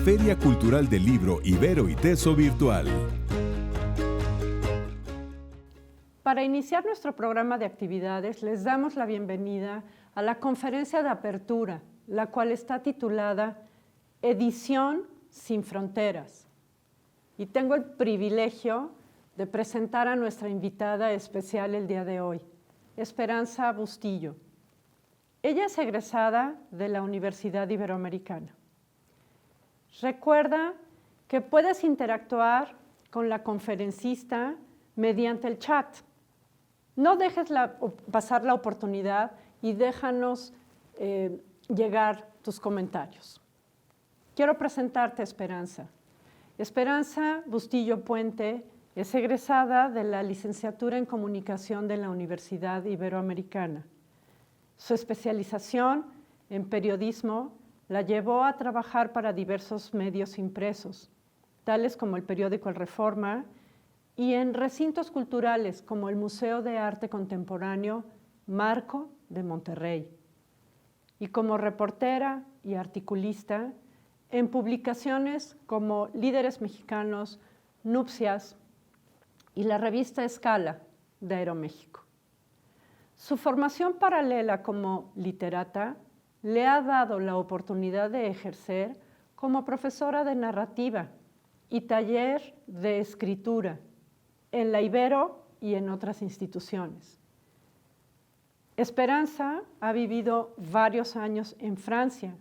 Feria Cultural del Libro Ibero y Teso Virtual. Para iniciar nuestro programa de actividades, les damos la bienvenida a la conferencia de apertura, la cual está titulada Edición sin Fronteras. Y tengo el privilegio de presentar a nuestra invitada especial el día de hoy, Esperanza Bustillo. Ella es egresada de la Universidad Iberoamericana. Recuerda que puedes interactuar con la conferencista mediante el chat. No dejes pasar la oportunidad y déjanos llegar tus comentarios. Quiero presentarte a Esperanza. Esperanza Bustillo Puente es egresada de la licenciatura en Comunicación de la Universidad Iberoamericana. Su especialización en periodismo la llevó a trabajar para diversos medios impresos, tales como el periódico El Reforma, y en recintos culturales como el Museo de Arte Contemporáneo Marco de Monterrey. Y como reportera y articulista en publicaciones como Líderes Mexicanos, Nupcias y la revista Escala de Aeroméxico. Su formación paralela como literata le ha dado la oportunidad de ejercer como profesora de narrativa y taller de escritura en la Ibero y en otras instituciones. Esperanza ha vivido varios años en Francia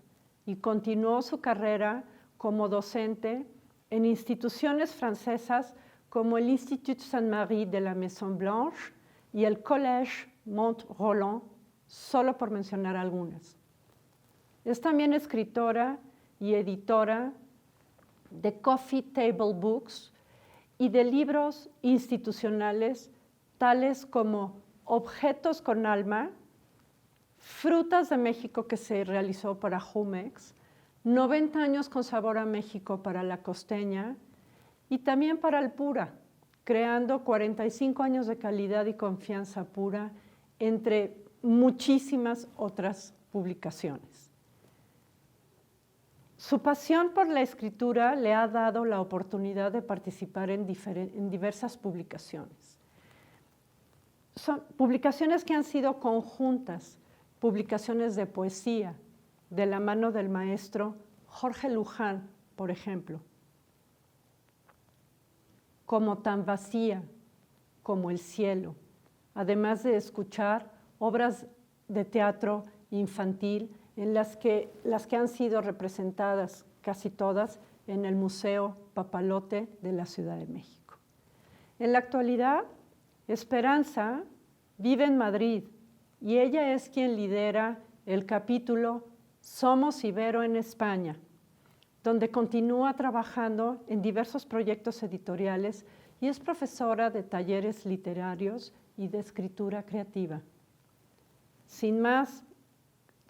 y continuó su carrera como docente en instituciones francesas como el Institut Saint-Marie de la Maison Blanche y el Collège Mont-Roland, solo por mencionar algunas. Es también escritora y editora de Coffee Table Books y de libros institucionales tales como Objetos con Alma, Frutas de México, que se realizó para Jumex, 90 años con sabor a México para La Costeña y también para Alpura, creando 45 años de calidad y confianza pura, entre muchísimas otras publicaciones. Su pasión por la escritura le ha dado la oportunidad de participar en diversas publicaciones. Son publicaciones que han sido conjuntas, publicaciones de poesía, de la mano del maestro Jorge Luján, por ejemplo, como Tan vacía como el cielo, además de escuchar obras de teatro infantil en las que han sido representadas casi todas en el Museo Papalote de la Ciudad de México. En la actualidad, Esperanza vive en Madrid y ella es quien lidera el capítulo Somos Ibero en España, donde continúa trabajando en diversos proyectos editoriales y es profesora de talleres literarios y de escritura creativa. Sin más,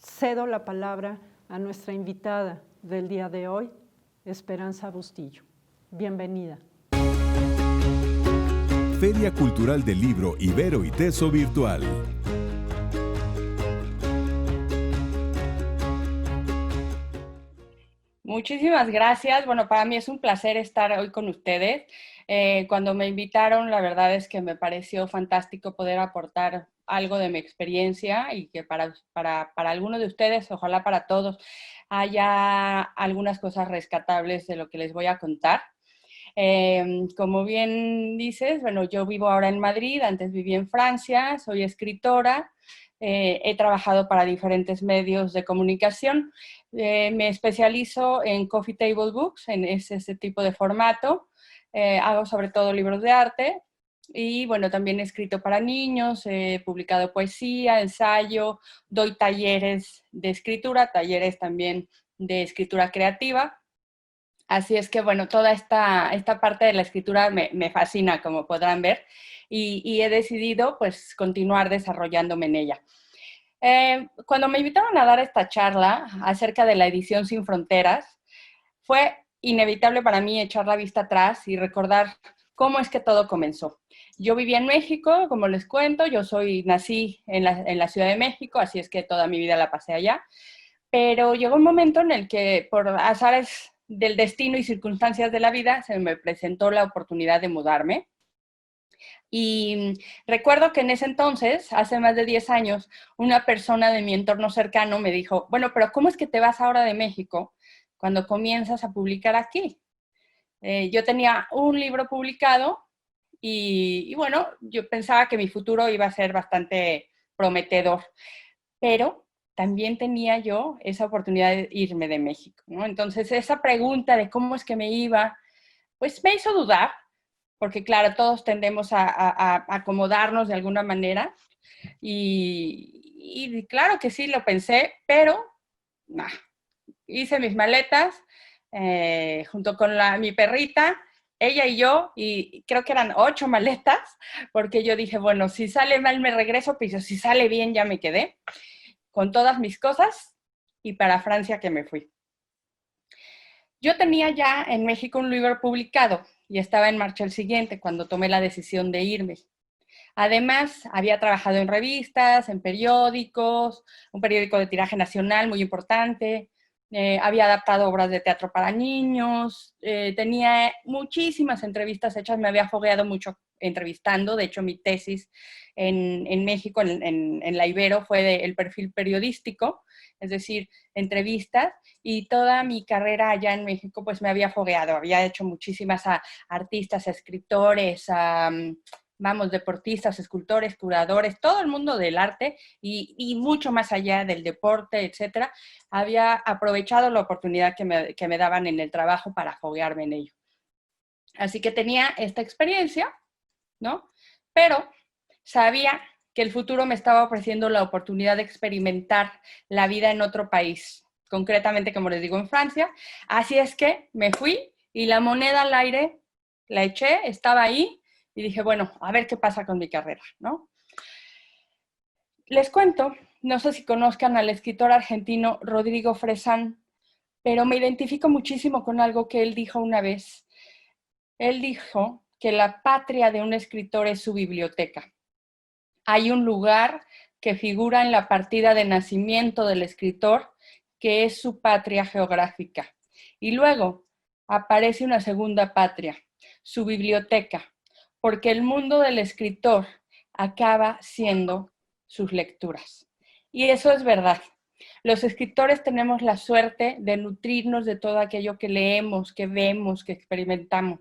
cedo la palabra a nuestra invitada del día de hoy, Esperanza Bustillo. Bienvenida. Feria Cultural del Libro Ibero y Teso Virtual. Muchísimas gracias. Bueno, para mí es un placer estar hoy con ustedes. Cuando me invitaron, la verdad es que me pareció fantástico poder aportar algo de mi experiencia y que para algunos de ustedes, ojalá para todos, haya algunas cosas rescatables de lo que les voy a contar. Como bien dices, bueno, yo vivo ahora en Madrid, antes viví en Francia, soy escritora, he trabajado para diferentes medios de comunicación, me especializo en Coffee Table Books, en ese tipo de formato, hago sobre todo libros de arte y bueno, también he escrito para niños, he publicado poesía, ensayo, doy talleres de escritura, talleres también de escritura creativa. Así es que, bueno, toda esta parte de la escritura me fascina, como podrán ver, y he decidido, pues, continuar desarrollándome en ella. Cuando me invitaron a dar esta charla acerca de la edición Sin Fronteras, fue inevitable para mí echar la vista atrás y recordar cómo es que todo comenzó. Yo vivía en México, como les cuento, nací en la Ciudad de México, así es que toda mi vida la pasé allá, pero llegó un momento en el que, por azares del destino y circunstancias de la vida, se me presentó la oportunidad de mudarme. Y recuerdo que en ese entonces, hace más de 10 años, una persona de mi entorno cercano me dijo, bueno, pero ¿cómo es que te vas ahora de México cuando comienzas a publicar aquí? Yo tenía un libro publicado y bueno, yo pensaba que mi futuro iba a ser bastante prometedor, pero también tenía yo esa oportunidad de irme de México, ¿no? Entonces, esa pregunta de cómo es que me iba, pues me hizo dudar, porque claro, todos tendemos a acomodarnos de alguna manera, y claro que sí, lo pensé, pero nah, hice mis maletas junto con mi perrita, ella y yo, y creo que eran 8 maletas, porque yo dije, bueno, si sale mal me regreso, pero si sale bien ya me quedé, con todas mis cosas, y para Francia que me fui. Yo tenía ya en México un libro publicado y estaba en marcha el siguiente cuando tomé la decisión de irme. Además, había trabajado en revistas, en periódicos, un periódico de tiraje nacional muy importante, había adaptado obras de teatro para niños, tenía muchísimas entrevistas hechas, me había fogueado mucho entrevistando, de hecho mi tesis en México, en la Ibero, fue el perfil periodístico, es decir, entrevistas, y toda mi carrera allá en México pues me había fogueado, había hecho muchísimas a artistas, a escritores, vamos, deportistas, escultores, curadores, todo el mundo del arte y mucho más allá del deporte, etcétera, había aprovechado la oportunidad que me daban en el trabajo para foguearme en ello. Así que tenía esta experiencia, ¿no? Pero sabía que el futuro me estaba ofreciendo la oportunidad de experimentar la vida en otro país, concretamente, como les digo, en Francia. Así es que me fui y la moneda al aire la eché, estaba ahí, y dije, bueno, a ver qué pasa con mi carrera, ¿no? Les cuento, no sé si conozcan al escritor argentino Rodrigo Fresán, pero me identifico muchísimo con algo que él dijo una vez. Él dijo que la patria de un escritor es su biblioteca. Hay un lugar que figura en la partida de nacimiento del escritor, que es su patria geográfica. Y luego aparece una segunda patria, su biblioteca, porque el mundo del escritor acaba siendo sus lecturas. Y eso es verdad. Los escritores tenemos la suerte de nutrirnos de todo aquello que leemos, que vemos, que experimentamos.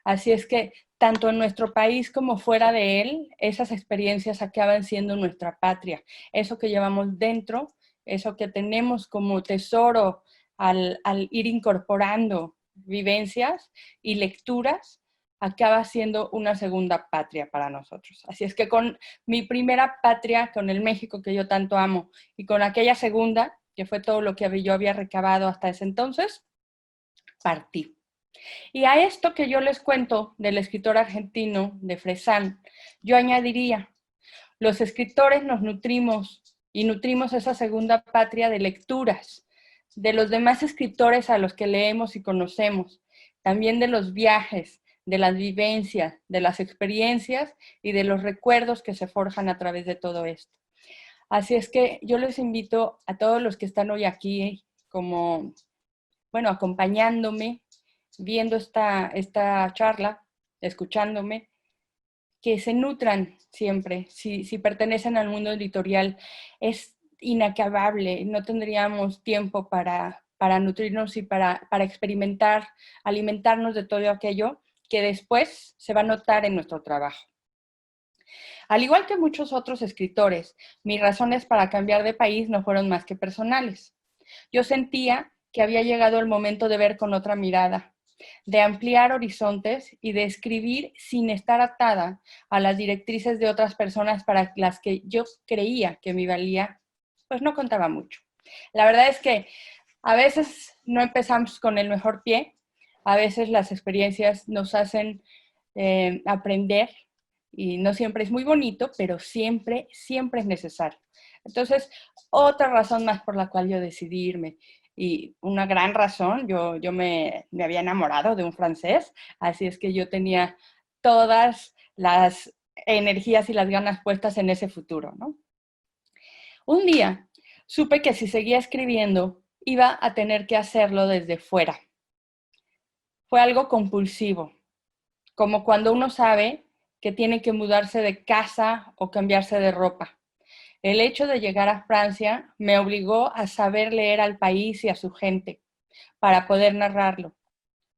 Así es que tanto en nuestro país como fuera de él, esas experiencias acaban siendo nuestra patria. Eso que llevamos dentro, eso que tenemos como tesoro al ir incorporando vivencias y lecturas, acaba siendo una segunda patria para nosotros. Así es que con mi primera patria, con el México que yo tanto amo, y con aquella segunda, que fue todo lo que yo había recabado hasta ese entonces, partí. Y a esto que yo les cuento del escritor argentino, de Fresán, yo añadiría, los escritores nos nutrimos y nutrimos esa segunda patria de lecturas, de los demás escritores a los que leemos y conocemos, también de los viajes, de las vivencias, de las experiencias y de los recuerdos que se forjan a través de todo esto. Así es que yo les invito a todos los que están hoy aquí como, bueno, acompañándome, viendo esta charla, escuchándome, que se nutran siempre. Si pertenecen al mundo editorial, es inacabable, no tendríamos tiempo para nutrirnos y para experimentar, alimentarnos de todo aquello que después se va a notar en nuestro trabajo. Al igual que muchos otros escritores, mis razones para cambiar de país no fueron más que personales. Yo sentía que había llegado el momento de ver con otra mirada, de ampliar horizontes y de escribir sin estar atada a las directrices de otras personas para las que yo creía que mi valía, pues no contaba mucho. La verdad es que a veces no empezamos con el mejor pie, a veces las experiencias nos hacen aprender y no siempre es muy bonito, pero siempre, siempre es necesario. Entonces, otra razón más por la cual yo decidí irme. Y una gran razón, yo me había enamorado de un francés, así es que yo tenía todas las energías y las ganas puestas en ese futuro, ¿no? Un día supe que si seguía escribiendo iba a tener que hacerlo desde fuera, Fue algo compulsivo, como cuando uno sabe que tiene que mudarse de casa o cambiarse de ropa. El hecho de llegar a Francia me obligó a saber leer al país y a su gente para poder narrarlo,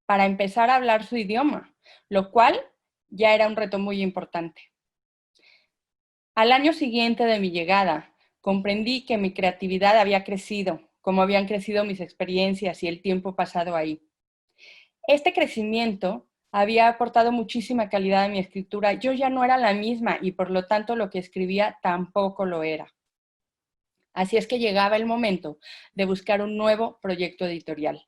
para empezar a hablar su idioma, lo cual ya era un reto muy importante. Al año siguiente de mi llegada, comprendí que mi creatividad había crecido, como habían crecido mis experiencias y el tiempo pasado ahí. Este crecimiento había aportado muchísima calidad a mi escritura. Yo ya no era la misma y por lo tanto lo que escribía tampoco lo era. Así es que llegaba el momento de buscar un nuevo proyecto editorial.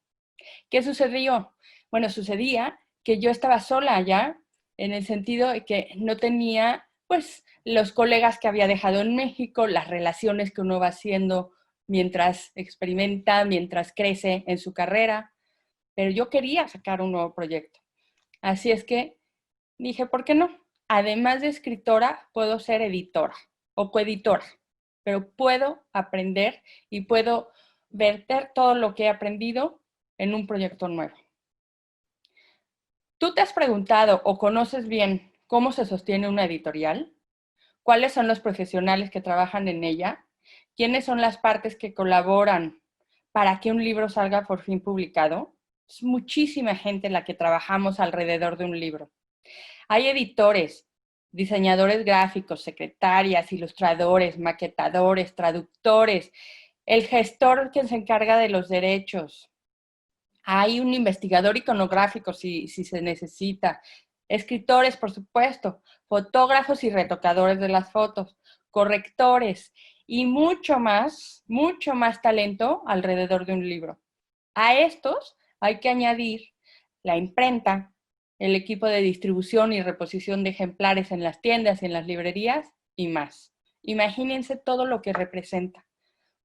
¿Qué sucedió? Bueno, sucedía que yo estaba sola allá, en el sentido de que no tenía, pues, los colegas que había dejado en México, las relaciones que uno va haciendo mientras experimenta, mientras crece en su carrera, pero yo quería sacar un nuevo proyecto. Así es que dije, ¿por qué no? Además de escritora, puedo ser editora o coeditora, pero puedo aprender y puedo verter todo lo que he aprendido en un proyecto nuevo. ¿Tú te has preguntado o conoces bien cómo se sostiene una editorial? ¿Cuáles son los profesionales que trabajan en ella? ¿Quiénes son las partes que colaboran para que un libro salga por fin publicado? Es muchísima gente la que trabajamos alrededor de un libro. Hay editores, diseñadores gráficos, secretarias, ilustradores, maquetadores, traductores, el gestor que se encarga de los derechos. Hay un investigador iconográfico si se necesita, escritores, por supuesto, fotógrafos y retocadores de las fotos, correctores y mucho más talento alrededor de un libro. A estos hay que añadir la imprenta, el equipo de distribución y reposición de ejemplares en las tiendas y en las librerías y más. Imagínense todo lo que representa.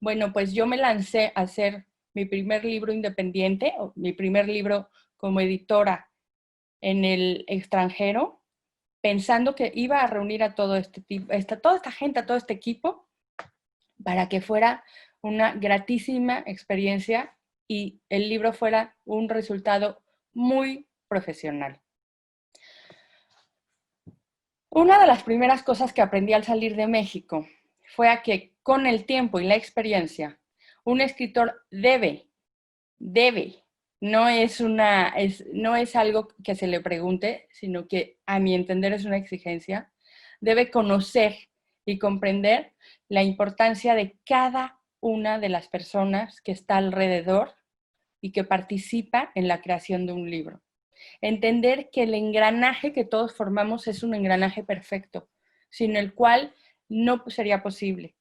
Bueno, pues yo me lancé a hacer mi primer libro independiente, o mi primer libro como editora en el extranjero, pensando que iba a reunir a todo toda esta gente, a todo este equipo, para que fuera una gratísima experiencia y el libro fuera un resultado muy profesional. Una de las primeras cosas que aprendí al salir de México fue a que con el tiempo y la experiencia, un escritor debe, no es algo que se le pregunte, sino que a mi entender es una exigencia, debe conocer y comprender la importancia de cada una de las personas que está alrededor y que participa en la creación de un libro. Entender que el engranaje que todos formamos es un engranaje perfecto, sin el cual no sería posible.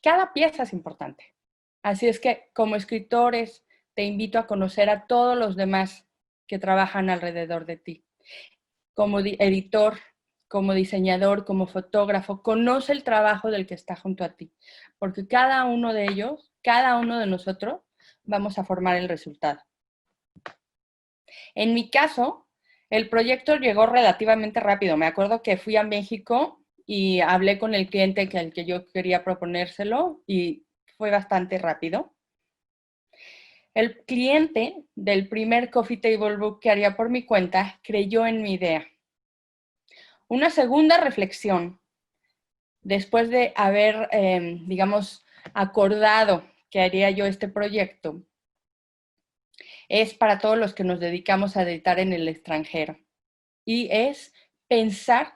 Cada pieza es importante. Así es que, como escritores, te invito a conocer a todos los demás que trabajan alrededor de ti. Como editor, como diseñador, como fotógrafo, conoce el trabajo del que está junto a ti, porque cada uno de ellos, cada uno de nosotros, vamos a formar el resultado. En mi caso, el proyecto llegó relativamente rápido. Me acuerdo que fui a México y hablé con el cliente al que yo quería proponérselo y fue bastante rápido. El cliente del primer Coffee Table Book que haría por mi cuenta creyó en mi idea. Una segunda reflexión, después de haber, acordado que haría yo este proyecto, es para todos los que nos dedicamos a editar en el extranjero. Y es pensar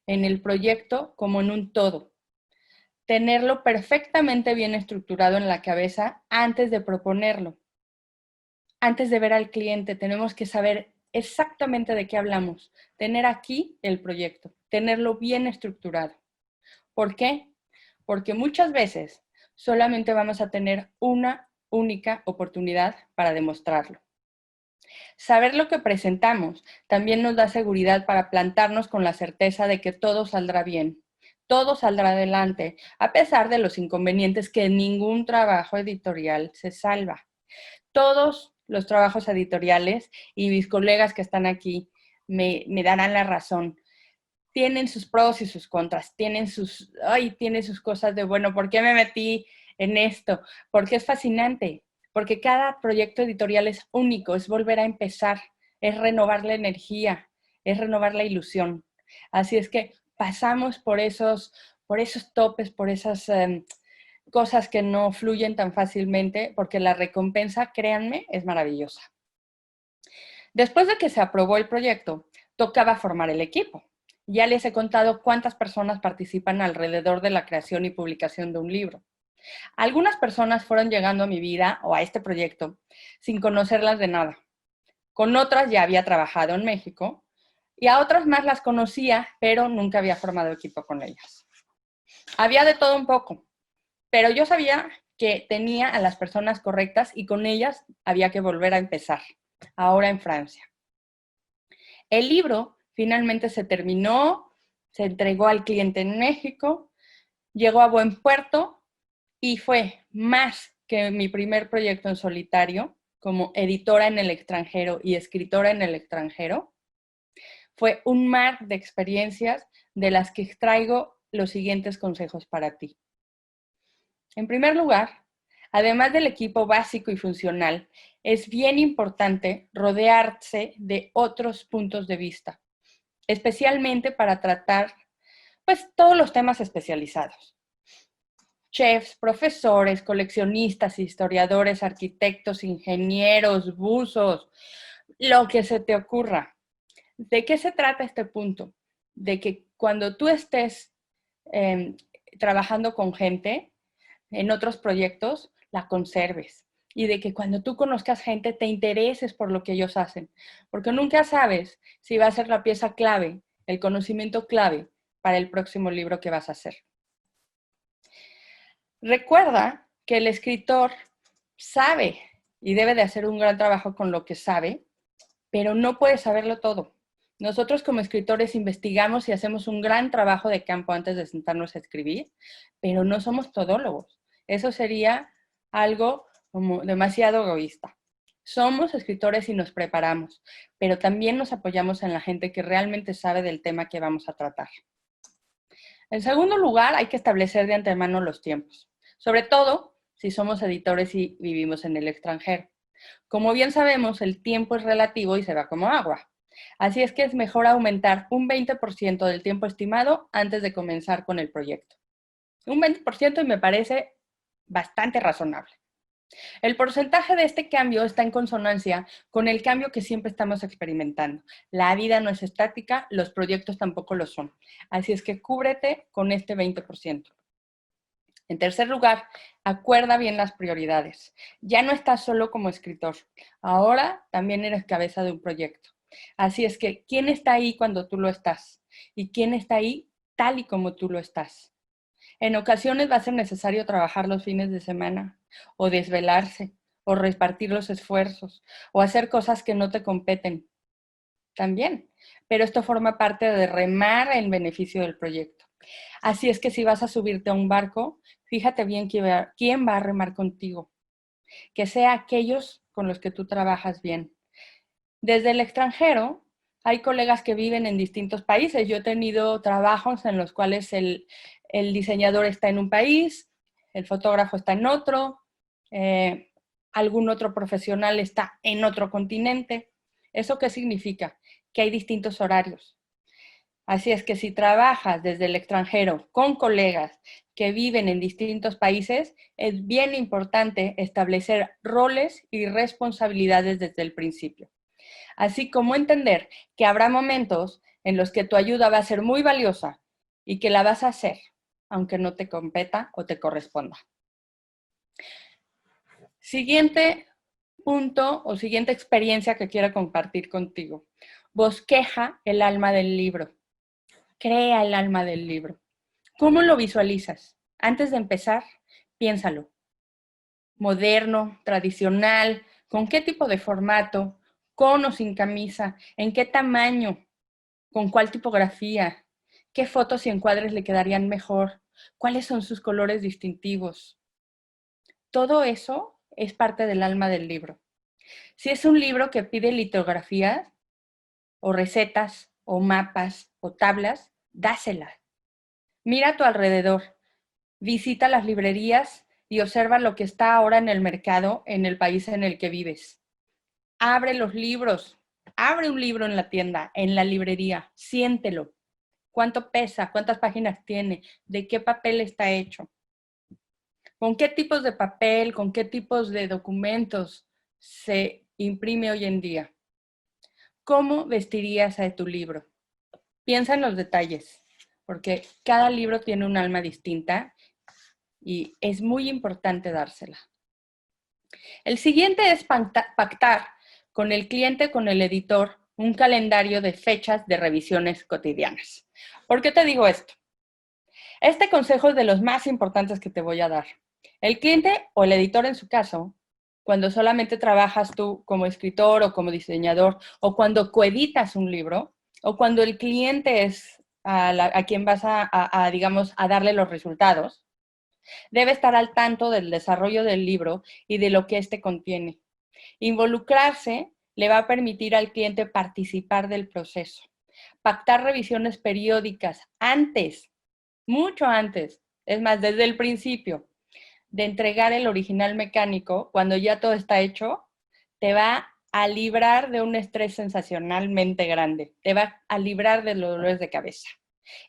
en el proyecto como en un todo. Tenerlo perfectamente bien estructurado en la cabeza antes de proponerlo. Antes de ver al cliente, tenemos que saber exactamente de qué hablamos. Tener aquí el proyecto, tenerlo bien estructurado. ¿Por qué? Porque muchas veces solamente vamos a tener una única oportunidad para demostrarlo. Saber lo que presentamos también nos da seguridad para plantarnos con la certeza de que todo saldrá bien, todo saldrá adelante, a pesar de los inconvenientes que ningún trabajo editorial se salva. Todos los trabajos editoriales, y mis colegas que están aquí me darán la razón, tienen sus pros y sus contras, tienen sus cosas de, bueno, ¿por qué me metí en esto? Porque es fascinante, porque cada proyecto editorial es único, es volver a empezar, es renovar la energía, es renovar la ilusión. Así es que pasamos por esos topes, por esas cosas que no fluyen tan fácilmente, porque la recompensa, créanme, es maravillosa. Después de que se aprobó el proyecto, tocaba formar el equipo. Ya les he contado cuántas personas participan alrededor de la creación y publicación de un libro. Algunas personas fueron llegando a mi vida o a este proyecto sin conocerlas de nada. Con otras ya había trabajado en México y a otras más las conocía, pero nunca había formado equipo con ellas. Había de todo un poco, pero yo sabía que tenía a las personas correctas y con ellas había que volver a empezar, ahora en Francia. El libro finalmente se terminó, se entregó al cliente en México, llegó a buen puerto y fue más que mi primer proyecto en solitario, como editora en el extranjero y escritora en el extranjero. Fue un mar de experiencias de las que extraigo los siguientes consejos para ti. En primer lugar, además del equipo básico y funcional, es bien importante rodearse de otros puntos de vista, especialmente para tratar pues, todos los temas especializados. Chefs, profesores, coleccionistas, historiadores, arquitectos, ingenieros, buzos, lo que se te ocurra. ¿De qué se trata este punto? De que cuando tú estés trabajando con gente en otros proyectos, la conserves. Y de que cuando tú conozcas gente, te intereses por lo que ellos hacen. Porque nunca sabes si va a ser la pieza clave, el conocimiento clave para el próximo libro que vas a hacer. Recuerda que el escritor sabe y debe de hacer un gran trabajo con lo que sabe, pero no puede saberlo todo. Nosotros como escritores investigamos y hacemos un gran trabajo de campo antes de sentarnos a escribir, pero no somos todólogos. Eso sería algo como demasiado egoísta. Somos escritores y nos preparamos, pero también nos apoyamos en la gente que realmente sabe del tema que vamos a tratar. En segundo lugar, hay que establecer de antemano los tiempos, sobre todo si somos editores y vivimos en el extranjero. Como bien sabemos, el tiempo es relativo y se va como agua. Así es que es mejor aumentar un 20% del tiempo estimado antes de comenzar con el proyecto. Un 20% y me parece bastante razonable. El porcentaje de este cambio está en consonancia con el cambio que siempre estamos experimentando. La vida no es estática, los proyectos tampoco lo son. Así es que cúbrete con este 20%. En tercer lugar, acuerda bien las prioridades. Ya no estás solo como escritor, ahora también eres cabeza de un proyecto. Así es que, ¿quién está ahí cuando tú lo estás? ¿Y quién está ahí tal y como tú lo estás? En ocasiones va a ser necesario trabajar los fines de semana, o desvelarse, o repartir los esfuerzos, o hacer cosas que no te competen. También, pero esto forma parte de remar en beneficio del proyecto. Así es que si vas a subirte a un barco, fíjate bien quién va a remar contigo. Que sea aquellos con los que tú trabajas bien. Desde el extranjero, hay colegas que viven en distintos países. Yo he tenido trabajos en los cuales el diseñador está en un país, el fotógrafo está en otro, algún otro profesional está en otro continente. ¿Eso qué significa? Que hay distintos horarios. Así es que si trabajas desde el extranjero con colegas que viven en distintos países, es bien importante establecer roles y responsabilidades desde el principio. Así como entender que habrá momentos en los que tu ayuda va a ser muy valiosa y que la vas a hacer, aunque no te competa o te corresponda. Siguiente punto o siguiente experiencia que quiero compartir contigo. Bosqueja el alma del libro. Crea el alma del libro. ¿Cómo lo visualizas? Antes de empezar, piénsalo. Moderno, tradicional, ¿con qué tipo de formato? ¿Con o sin camisa? ¿En qué tamaño? ¿Con cuál tipografía? ¿Qué fotos y encuadres le quedarían mejor? ¿Cuáles son sus colores distintivos? Todo eso es parte del alma del libro. Si es un libro que pide litografías, o recetas, o mapas, o tablas, dáselas. Mira a tu alrededor, visita las librerías y observa lo que está ahora en el mercado en el país en el que vives. Abre los libros, abre un libro en la tienda, en la librería, siéntelo. ¿Cuánto pesa? ¿Cuántas páginas tiene? ¿De qué papel está hecho? ¿Con qué tipos de papel, con qué tipos de documentos se imprime hoy en día? ¿Cómo vestirías a tu libro? Piensa en los detalles, porque cada libro tiene un alma distinta y es muy importante dársela. El siguiente es pactar con el cliente, con el editor, un calendario de fechas de revisiones cotidianas. ¿Por qué te digo esto? Este consejo es de los más importantes que te voy a dar. El cliente o el editor en su caso, cuando solamente trabajas tú como escritor o como diseñador, o cuando coeditas un libro, o cuando el cliente es a quien vas digamos, a darle los resultados, debe estar al tanto del desarrollo del libro y de lo que éste contiene. Involucrarse le va a permitir al cliente participar del proceso. Pactar revisiones periódicas antes, mucho antes, es más, desde el principio de entregar el original mecánico, cuando ya todo está hecho, te va a librar de un estrés sensacionalmente grande, te va a librar de los dolores de cabeza.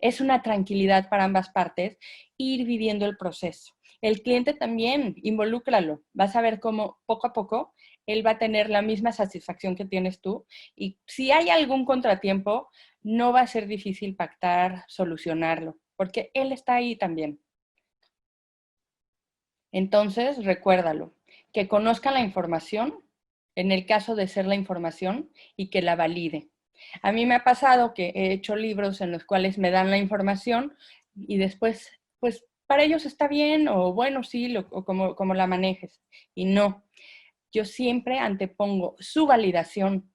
Es una tranquilidad para ambas partes ir viviendo el proceso. El cliente también, involúcralo. Vas a ver cómo poco a poco él va a tener la misma satisfacción que tienes tú. Y si hay algún contratiempo, no va a ser difícil pactar, solucionarlo, porque él está ahí también. Entonces, recuérdalo, que conozcan la información, en el caso de ser la información, y que la valide. A mí me ha pasado que he hecho libros en los cuales me dan la información y después, pues, para ellos está bien, o bueno, sí, o como la manejes. Y no, yo siempre antepongo su validación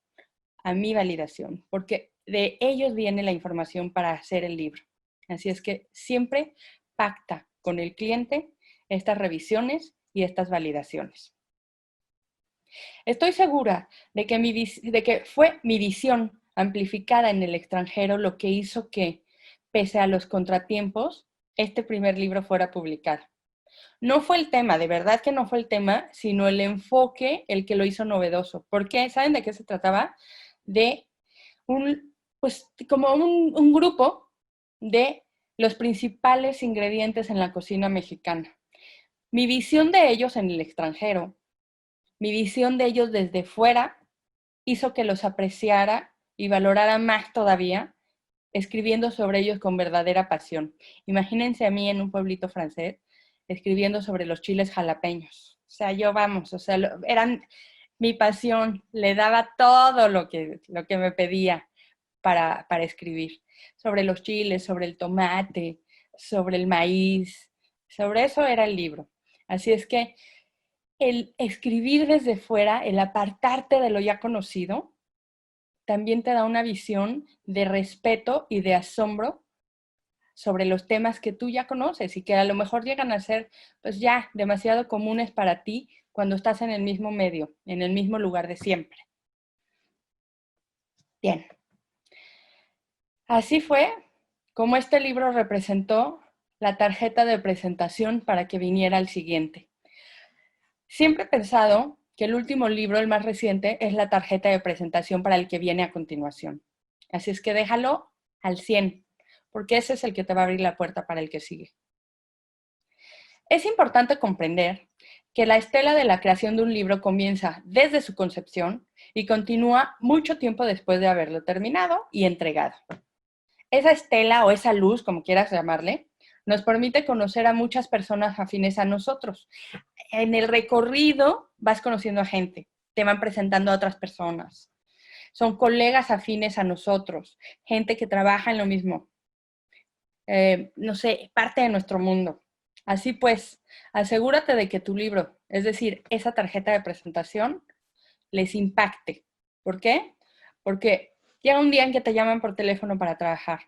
a mi validación, porque de ellos viene la información para hacer el libro. Así es que siempre pacta con el cliente estas revisiones y estas validaciones. Estoy segura de que fue mi visión amplificada en el extranjero lo que hizo que, pese a los contratiempos, este primer libro fuera publicado. No fue el tema, de verdad que no fue el tema, sino el enfoque el que lo hizo novedoso. ¿Por qué? ¿Saben de qué se trataba? De pues como un grupo de los principales ingredientes en la cocina mexicana. Mi visión de ellos en el extranjero, mi visión de ellos desde fuera, hizo que los apreciara y valorara más todavía, escribiendo sobre ellos con verdadera pasión. Imagínense a mí en un pueblito francés, escribiendo sobre los chiles jalapeños. O sea, eran mi pasión, le daba todo lo que me pedía para escribir. Sobre los chiles, sobre el tomate, sobre el maíz, sobre eso era el libro. Así es que el escribir desde fuera, el apartarte de lo ya conocido, también te da una visión de respeto y de asombro sobre los temas que tú ya conoces y que a lo mejor llegan a ser pues ya demasiado comunes para ti cuando estás en el mismo medio, en el mismo lugar de siempre. Bien. Así fue como este libro representó la tarjeta de presentación para que viniera el siguiente. Siempre he pensado que el último libro, el más reciente, es la tarjeta de presentación para el que viene a continuación. Así es que déjalo al 100, porque ese es el que te va a abrir la puerta para el que sigue. Es importante comprender que la estela de la creación de un libro comienza desde su concepción y continúa mucho tiempo después de haberlo terminado y entregado. Esa estela o esa luz, como quieras llamarle, nos permite conocer a muchas personas afines a nosotros. En el recorrido vas conociendo a gente, te van presentando a otras personas. Son colegas afines a nosotros, gente que trabaja en lo mismo. No sé, parte de nuestro mundo. Así pues, asegúrate de que tu libro, es decir, esa tarjeta de presentación, les impacte. ¿Por qué? Porque llega un día en que te llaman por teléfono para trabajar.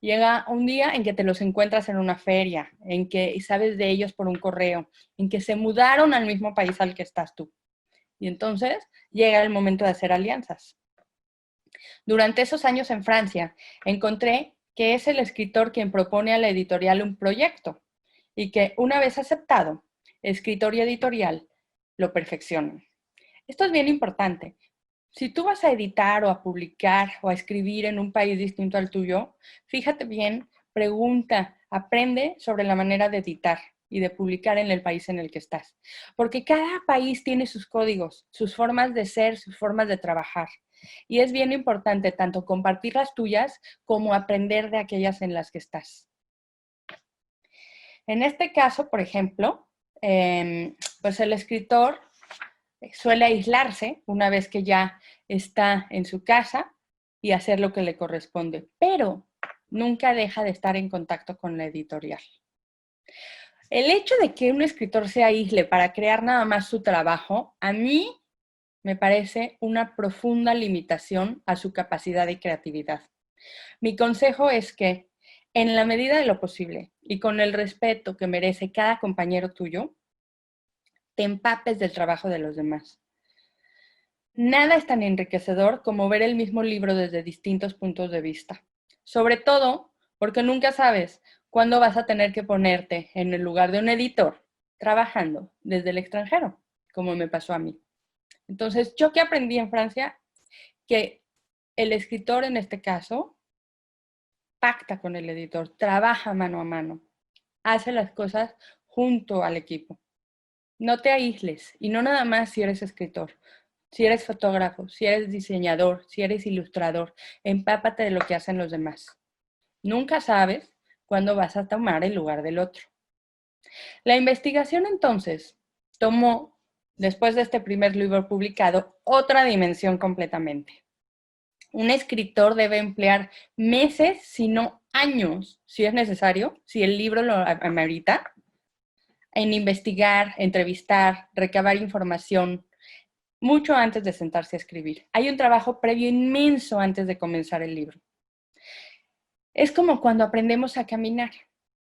Llega un día en que te los encuentras en una feria, en que sabes de ellos por un correo, en que se mudaron al mismo país al que estás tú. Y entonces llega el momento de hacer alianzas. Durante esos años en Francia, encontré que es el escritor quien propone a la editorial un proyecto y que una vez aceptado, escritor y editorial lo perfeccionan. Esto es bien importante, Si tú vas a editar o a publicar o a escribir en un país distinto al tuyo, fíjate bien, pregunta, aprende sobre la manera de editar y de publicar en el país en el que estás. Porque cada país tiene sus códigos, sus formas de ser, sus formas de trabajar. Y es bien importante tanto compartir las tuyas como aprender de aquellas en las que estás. En este caso, por ejemplo, pues el escritor suele aislarse una vez que ya está en su casa y hacer lo que le corresponde, pero nunca deja de estar en contacto con la editorial. El hecho de que un escritor se aísle para crear nada más su trabajo, a mí me parece una profunda limitación a su capacidad y creatividad. Mi consejo es que, en la medida de lo posible y con el respeto que merece cada compañero tuyo, te empapes del trabajo de los demás. Nada es tan enriquecedor como ver el mismo libro desde distintos puntos de vista. Sobre todo porque nunca sabes cuándo vas a tener que ponerte en el lugar de un editor trabajando desde el extranjero, como me pasó a mí. Entonces, yo que aprendí en Francia, que el escritor en este caso pacta con el editor, trabaja mano a mano, hace las cosas junto al equipo. No te aísles, y no nada más si eres escritor. Si eres fotógrafo, si eres diseñador, si eres ilustrador, empápate de lo que hacen los demás. Nunca sabes cuándo vas a tomar el lugar del otro. La investigación entonces tomó, después de este primer libro publicado, otra dimensión completamente. Un escritor debe emplear meses, si no años, si es necesario, si el libro lo amerita, en investigar, entrevistar, recabar información, mucho antes de sentarse a escribir. Hay un trabajo previo inmenso antes de comenzar el libro. Es como cuando aprendemos a caminar.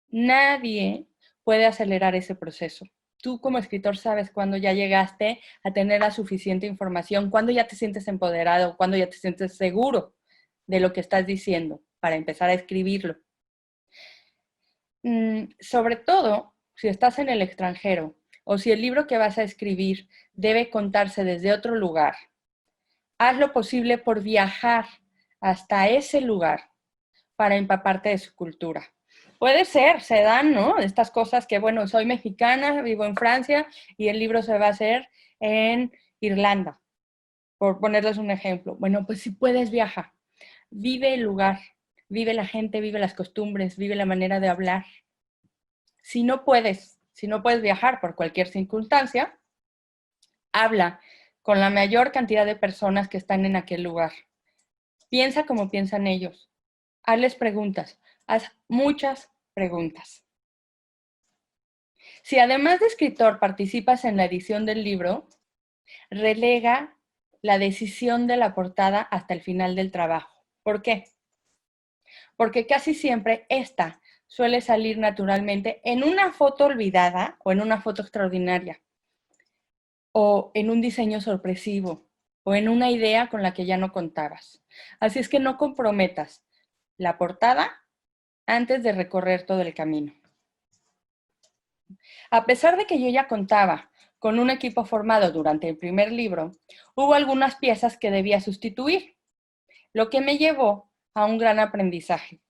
Nadie puede acelerar ese proceso. Tú como escritor sabes cuándo ya llegaste a tener la suficiente información, cuándo ya te sientes empoderado, cuándo ya te sientes seguro de lo que estás diciendo para empezar a escribirlo. Sobre todo, si estás en el extranjero o si el libro que vas a escribir debe contarse desde otro lugar, haz lo posible por viajar hasta ese lugar para empaparte de su cultura. Puede ser, se dan, ¿no? Estas cosas que, bueno, soy mexicana, vivo en Francia y el libro se va a hacer en Irlanda, por ponerles un ejemplo. Bueno, pues si puedes viajar, vive el lugar, vive la gente, vive las costumbres, vive la manera de hablar. Si no puedes viajar por cualquier circunstancia, habla con la mayor cantidad de personas que están en aquel lugar. Piensa como piensan ellos. Hazles preguntas. Haz muchas preguntas. Si además de escritor participas en la edición del libro, relega la decisión de la portada hasta el final del trabajo. ¿Por qué? Porque casi siempre esta suele salir naturalmente en una foto olvidada o en una foto extraordinaria, o en un diseño sorpresivo, o en una idea con la que ya no contabas. Así es que no comprometas la portada antes de recorrer todo el camino. A pesar de que yo ya contaba con un equipo formado durante el primer libro, hubo algunas piezas que debía sustituir, lo que me llevó a un gran aprendizaje.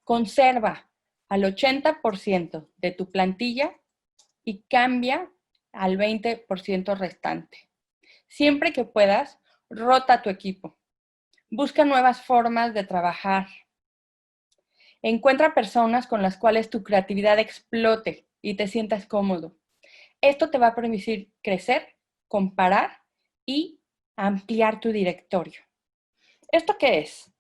Conserva al 80% de tu plantilla y cambia al 20% restante. Siempre que puedas, rota tu equipo. Busca nuevas formas de trabajar. Encuentra personas con las cuales tu creatividad explote y te sientas cómodo. Esto te va a permitir crecer, comparar y ampliar tu directorio. ¿Esto qué es?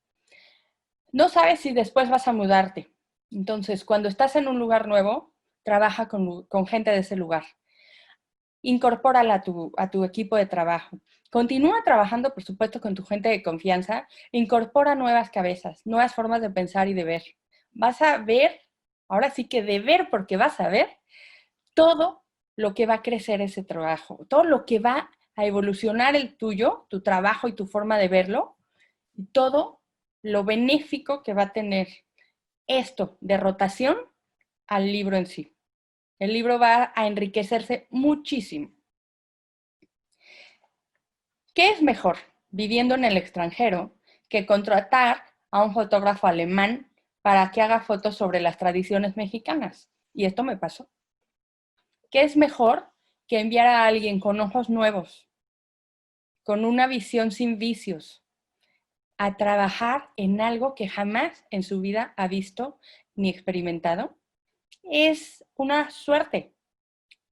No sabes si después vas a mudarte. Entonces, cuando estás en un lugar nuevo, trabaja con gente de ese lugar. Incorpórala a tu equipo de trabajo. Continúa trabajando, por supuesto, con tu gente de confianza. Incorpora nuevas cabezas, nuevas formas de pensar y de ver. Vas a ver, ahora sí que de ver, porque vas a ver todo lo que va a crecer ese trabajo, todo lo que va a evolucionar el tuyo, tu trabajo y tu forma de verlo, y todo lo benéfico que va a tener esto de rotación al libro en sí. El libro va a enriquecerse muchísimo. ¿Qué es mejor? viviendo en el extranjero que contratar a un fotógrafo alemán para que haga fotos sobre las tradiciones mexicanas. Y esto me pasó. ¿Qué es mejor que enviar a alguien con ojos nuevos, con una visión sin vicios, a trabajar en algo que jamás en su vida ha visto ni experimentado? Es una suerte.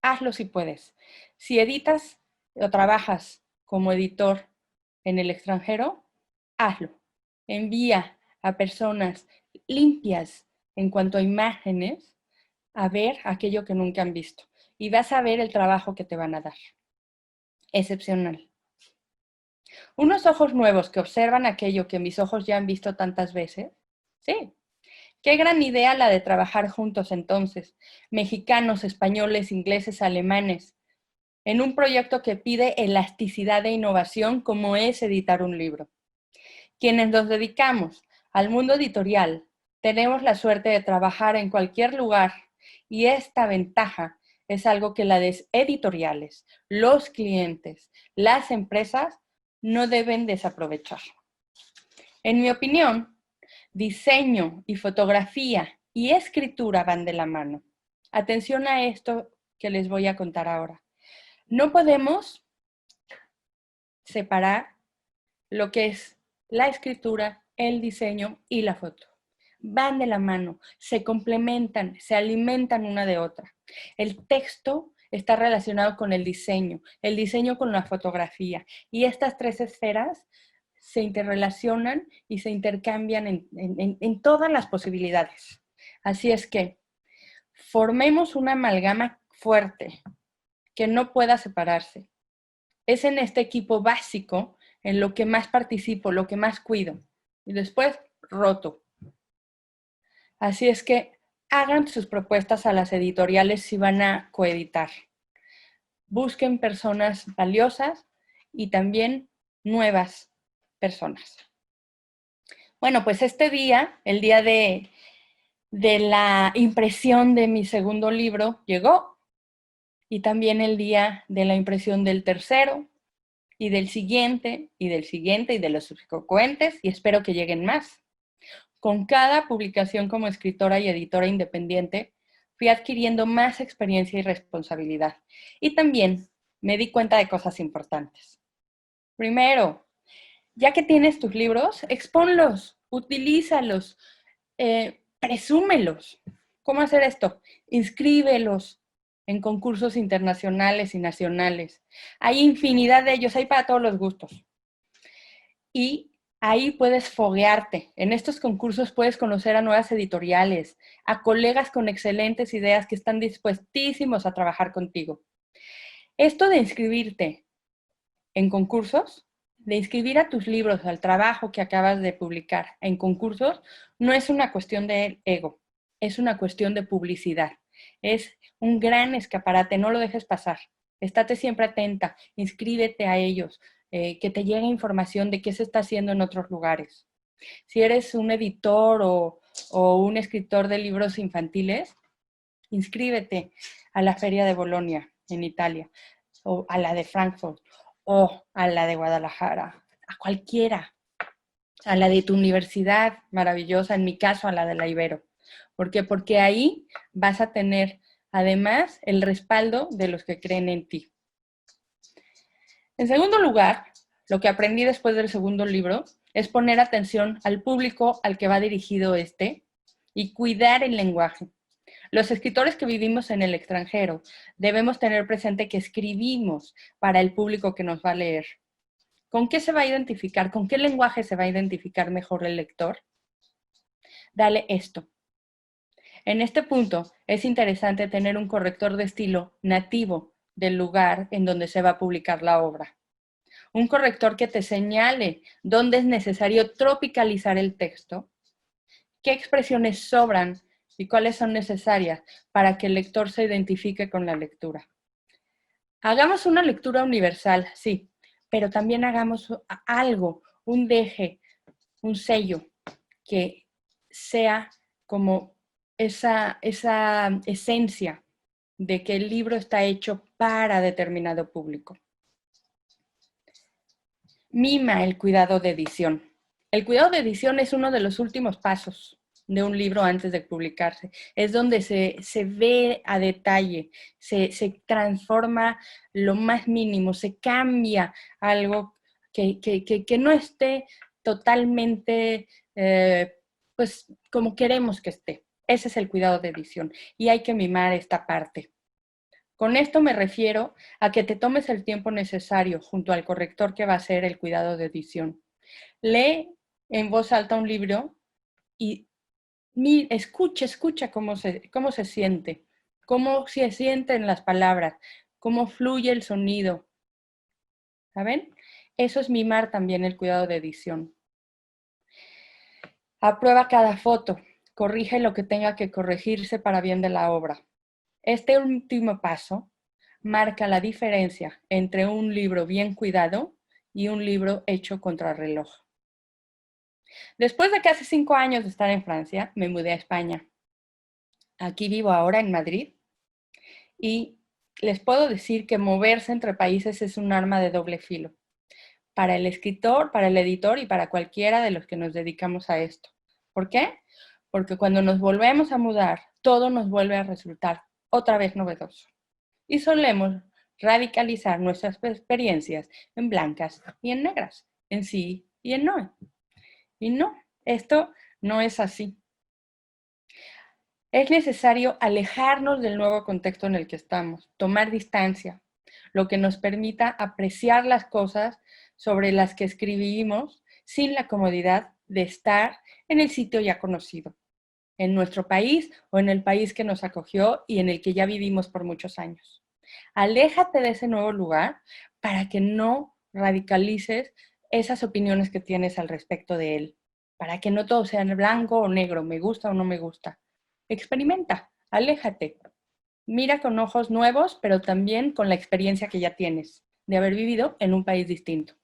Hazlo si puedes. Si editas o trabajas como editor en el extranjero, hazlo. Envía a personas limpias en cuanto a imágenes a ver aquello que nunca han visto. Y vas a ver el trabajo que te van a dar. Excepcional. Unos ojos nuevos que observan aquello que mis ojos ya han visto tantas veces. Sí. Qué gran idea la de trabajar juntos entonces, mexicanos, españoles, ingleses, alemanes, en un proyecto que pide elasticidad e innovación como es editar un libro. Quienes nos dedicamos al mundo editorial tenemos la suerte de trabajar en cualquier lugar y esta ventaja es algo que las editoriales, los clientes, las empresas no deben desaprovechar. En mi opinión, diseño y fotografía y escritura van de la mano. Atención a esto que les voy a contar ahora. No podemos separar lo que es la escritura, el diseño y la foto. Van de la mano, se complementan, se alimentan una de otra. El texto está relacionado con el diseño con la fotografía, y estas tres esferas se interrelacionan y se intercambian en todas las posibilidades. Así es que formemos una amalgama fuerte que no pueda separarse. Es en este equipo básico en lo que más participo, lo que más cuido. Y después, roto. Así es que hagan sus propuestas a las editoriales si van a coeditar. Busquen personas valiosas y también nuevas personas. Bueno, pues este día, el día de la impresión de mi segundo libro, llegó. Y también el día de la impresión del tercero, y del siguiente, y del siguiente, y de los subsecuentes, y espero que lleguen más. Con cada publicación como escritora y editora independiente, fui adquiriendo más experiencia y responsabilidad. Y también me di cuenta de cosas importantes. Primero, ya que tienes tus libros, expónlos, utilízalos, presúmelos. ¿Cómo hacer esto? Inscríbelos en concursos internacionales y nacionales. Hay infinidad de ellos, hay para todos los gustos. Y ahí puedes foguearte. En estos concursos puedes conocer a nuevas editoriales, a colegas con excelentes ideas que están dispuestísimos a trabajar contigo. Esto de inscribirte en concursos, de inscribir a tus libros, al trabajo que acabas de publicar en concursos, no es una cuestión de ego, es una cuestión de publicidad. Es un gran escaparate, no lo dejes pasar. Estate siempre atenta, inscríbete a ellos, que te llegue información de qué se está haciendo en otros lugares. Si eres un editor o un escritor de libros infantiles, inscríbete a la Feria de Bolonia en Italia, o a la de Frankfurt, o a la de Guadalajara, a cualquiera, a la de tu universidad maravillosa, en mi caso a la de la Ibero. ¿Por qué? Porque ahí vas a tener además el respaldo de los que creen en ti. En segundo lugar, lo que aprendí después del segundo libro es poner atención al público al que va dirigido este y cuidar el lenguaje. Los escritores que vivimos en el extranjero debemos tener presente que escribimos para el público que nos va a leer. ¿Con qué se va a identificar? ¿Con qué lenguaje se va a identificar mejor el lector? Dale esto. En este punto es interesante tener un corrector de estilo nativo del lugar en donde se va a publicar la obra. Un corrector que te señale dónde es necesario tropicalizar el texto, qué expresiones sobran y cuáles son necesarias para que el lector se identifique con la lectura. Hagamos una lectura universal, sí, pero también hagamos algo, un deje, un sello, que sea como esa esencia de que el libro está hecho para determinado público. mima el cuidado de edición. El cuidado de edición es uno de los últimos pasos de un libro antes de publicarse. Es donde se ve a detalle, se transforma lo más mínimo, se cambia algo que no esté totalmente pues como queremos que esté. Ese es el cuidado de edición y hay que mimar esta parte. Con esto me refiero a que te tomes el tiempo necesario junto al corrector que va a hacer el cuidado de edición. Lee en voz alta un libro y escucha cómo se siente, cómo se sienten las palabras, cómo fluye el sonido. ¿Saben? Eso es mimar también el cuidado de edición. Aprueba cada foto, corrige lo que tenga que corregirse para bien de la obra. Este último paso marca la diferencia entre un libro bien cuidado y un libro hecho contrarreloj. Después de casi 5 años de estar en Francia, me mudé a España. Aquí vivo ahora en Madrid y les puedo decir que moverse entre países es un arma de doble filo. Para el escritor, para el editor y para cualquiera de los que nos dedicamos a esto. ¿Por qué? Porque cuando nos volvemos a mudar, todo nos vuelve a resultar otra vez novedoso. Y solemos radicalizar nuestras experiencias en blancas y en negras, en sí y en no. Y no, esto no es así. Es necesario alejarnos del nuevo contexto en el que estamos, tomar distancia, lo que nos permita apreciar las cosas sobre las que escribimos sin la comodidad de estar en el sitio ya conocido, en nuestro país o en el país que nos acogió y en el que ya vivimos por muchos años. Aléjate de ese nuevo lugar para que no radicalices esas opiniones que tienes al respecto de él, para que no todo sea blanco o negro, me gusta o no me gusta. Experimenta, aléjate, mira con ojos nuevos, pero también con la experiencia que ya tienes de haber vivido en un país distinto.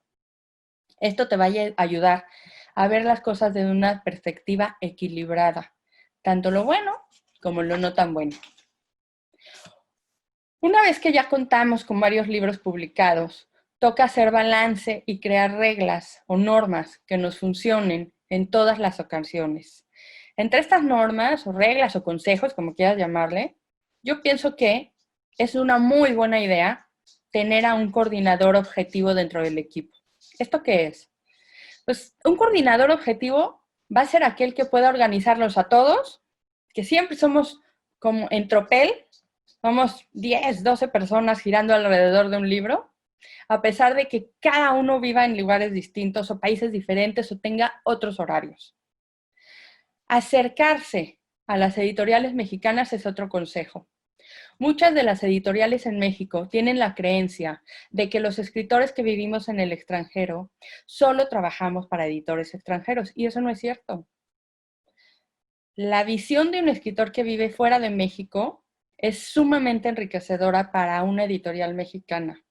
Esto te va a ayudar a ver las cosas desde una perspectiva equilibrada, tanto lo bueno como lo no tan bueno. Una vez que ya contamos con varios libros publicados, toca hacer balance y crear reglas o normas que nos funcionen en todas las ocasiones. Entre estas normas o reglas o consejos, como quieras llamarle, yo pienso que es una muy buena idea tener a un coordinador objetivo dentro del equipo. ¿Esto qué es? Pues un coordinador objetivo va a ser aquel que pueda organizarlos a todos, que siempre somos como en tropel, somos 10, 12 personas girando alrededor de un libro, a pesar de que cada uno viva en lugares distintos o países diferentes o tenga otros horarios. Acercarse a las editoriales mexicanas es otro consejo. Muchas de las editoriales en México tienen la creencia de que los escritores que vivimos en el extranjero solo trabajamos para editores extranjeros, y eso no es cierto. La visión de un escritor que vive fuera de México es sumamente enriquecedora para una editorial mexicana.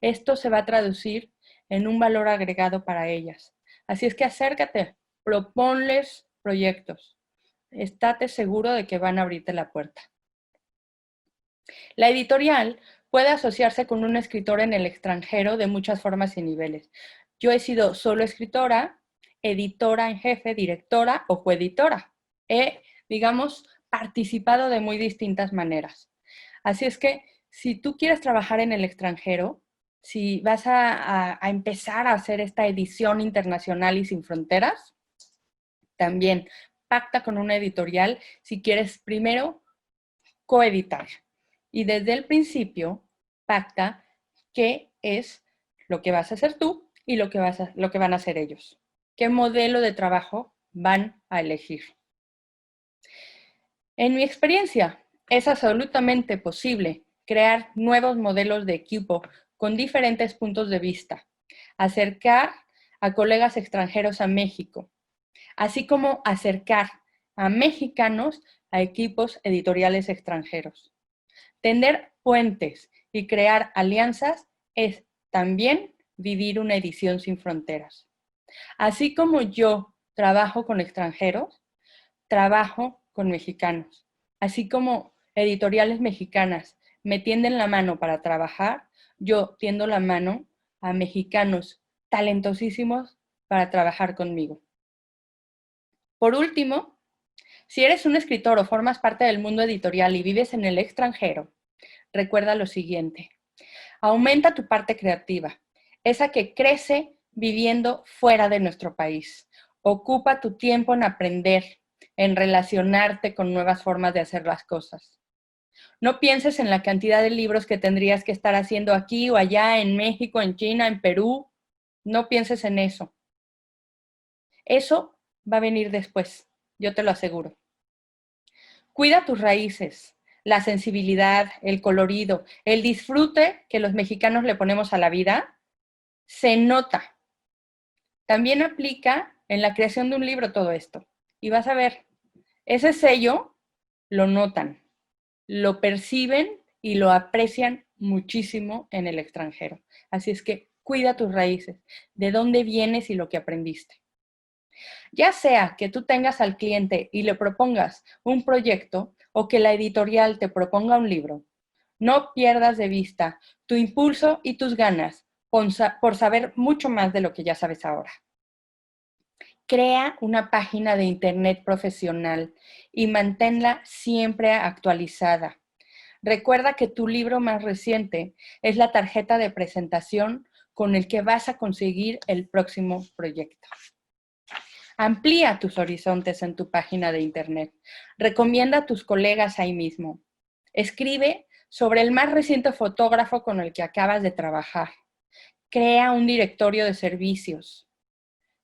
Esto se va a traducir en un valor agregado para ellas. Así es que acércate, proponles proyectos. Estate seguro de que van a abrirte la puerta. La editorial puede asociarse con un escritor en el extranjero de muchas formas y niveles. Yo he sido solo escritora, editora en jefe, directora o coeditora. He, digamos, participado de muy distintas maneras. Así es que si tú quieres trabajar en el extranjero, si vas a empezar a hacer esta edición internacional y sin fronteras, también pacta con una editorial si quieres primero coeditar. Y desde el principio pacta qué es lo que vas a hacer tú y lo que van a hacer ellos. ¿Qué modelo de trabajo van a elegir? En mi experiencia, es absolutamente posible crear nuevos modelos de equipo con diferentes puntos de vista, acercar a colegas extranjeros a México, así como acercar a mexicanos a equipos editoriales extranjeros. Tender puentes y crear alianzas es también vivir una edición sin fronteras. Así como yo trabajo con extranjeros, trabajo con mexicanos. Así como editoriales mexicanas me tienden la mano para trabajar, yo tiendo la mano a mexicanos talentosísimos para trabajar conmigo. Por último, si eres un escritor o formas parte del mundo editorial y vives en el extranjero, recuerda lo siguiente: aumenta tu parte creativa, esa que crece viviendo fuera de nuestro país. Ocupa tu tiempo en aprender, en relacionarte con nuevas formas de hacer las cosas. No pienses en la cantidad de libros que tendrías que estar haciendo aquí o allá, en México, en China, en Perú. No pienses en eso. Eso va a venir después, yo te lo aseguro. Cuida tus raíces, la sensibilidad, el colorido, el disfrute que los mexicanos le ponemos a la vida, se nota. También aplica en la creación de un libro todo esto. Y vas a ver, ese sello lo notan, lo perciben y lo aprecian muchísimo en el extranjero. Así es que cuida tus raíces, de dónde vienes y lo que aprendiste. Ya sea que tú tengas al cliente y le propongas un proyecto o que la editorial te proponga un libro, no pierdas de vista tu impulso y tus ganas por saber mucho más de lo que ya sabes ahora. Crea una página de internet profesional y manténla siempre actualizada. Recuerda que tu libro más reciente es la tarjeta de presentación con el que vas a conseguir el próximo proyecto. Amplía tus horizontes en tu página de internet. Recomienda a tus colegas ahí mismo. Escribe sobre el más reciente fotógrafo con el que acabas de trabajar. Crea un directorio de servicios.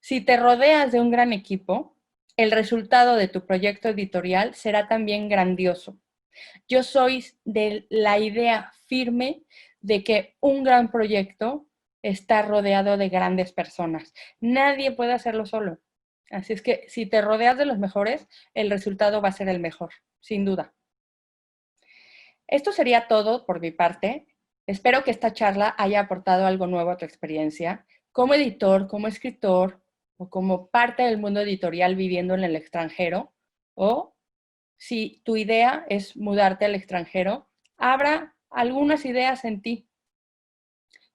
Si te rodeas de un gran equipo, el resultado de tu proyecto editorial será también grandioso. Yo soy de la idea firme de que un gran proyecto está rodeado de grandes personas. Nadie puede hacerlo solo. Así es que si te rodeas de los mejores, el resultado va a ser el mejor, sin duda. Esto sería todo por mi parte. Espero que esta charla haya aportado algo nuevo a tu experiencia como editor, como escritor o como parte del mundo editorial viviendo en el extranjero, o si tu idea es mudarte al extranjero, abra algunas ideas en ti.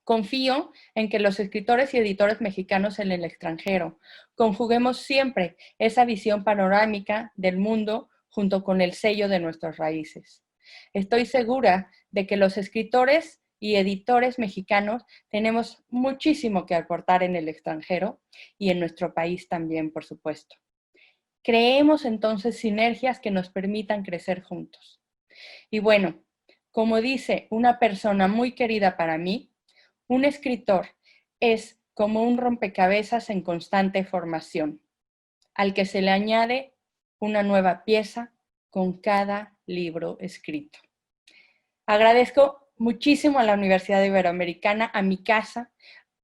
Confío en que los escritores y editores mexicanos en el extranjero conjuguemos siempre esa visión panorámica del mundo junto con el sello de nuestras raíces. Estoy segura de que los escritores y editores mexicanos tenemos muchísimo que aportar en el extranjero y en nuestro país también, por supuesto. Creemos entonces sinergias que nos permitan crecer juntos. Y bueno, como dice una persona muy querida para mí, un escritor es como un rompecabezas en constante formación, al que se le añade una nueva pieza con cada libro escrito. Agradezco muchísimo a la Universidad Iberoamericana, a mi casa,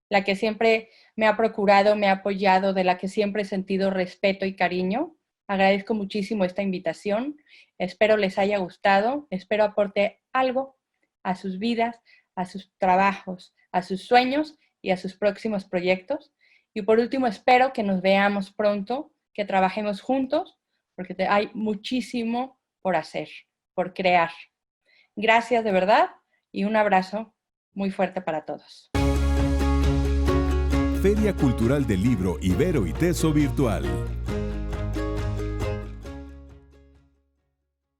la que siempre me ha procurado, me ha apoyado, de la que siempre he sentido respeto y cariño. Agradezco muchísimo esta invitación. Espero les haya gustado, espero aporte algo a sus vidas, a sus trabajos, a sus sueños y a sus próximos proyectos. Y por último, espero que nos veamos pronto, que trabajemos juntos, porque hay muchísimo por hacer, por crear. Gracias de verdad y un abrazo muy fuerte para todos. Feria Cultural del Libro Ibero y Teso Virtual.